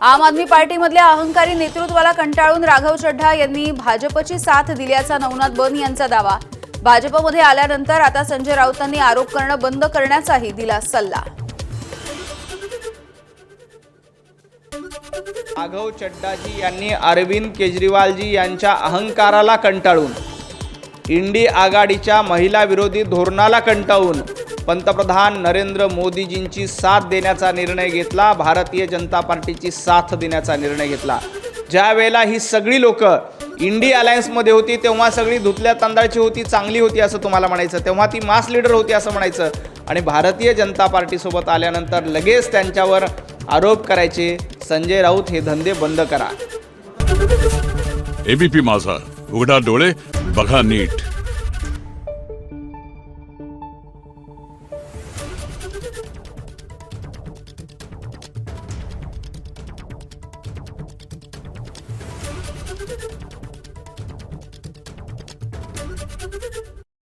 आम आदमी पार्टीमधल्या अहंकारी नेतृत्वाला कंटाळून राघव चड्ढा यांनी भाजपची साथ दिल्याचा नवनाथ बन यांचा दावा। भाजपमध्ये आल्यानंतर आता संजय राऊतांनी आरोप करणं बंद करण्याचाही दिला सल्ला। राघव चड्ढाजी यांनी अरविंद केजरीवालजी यांच्या अहंकाराला कंटाळून, इंडी आघाडीच्या महिला विरोधी धोरणाला कंटाळून पंतप्रधान नरेंद्र मोदीजींची साथ देण्याचा निर्णय घेतला। भारतीय जनता पार्टीची साथ देण्याचा निर्णय घेतला। ज्या वेळेला ही सगळी लोक इंडी अलायन्समध्ये होती तेव्हा सगळी धुतल्या तांदळाची होती, चांगली होती असं तुम्हाला म्हणायचं, तेव्हा ती मास लीडर होती असं म्हणायचं, आणि भारतीय जनता पार्टीसोबत आल्यानंतर लगेच त्यांच्यावर आरोप करायचे। संजय राऊत हे धंदे बंद करा। एबीपी माझा, उघडा डोळे बघा नीट।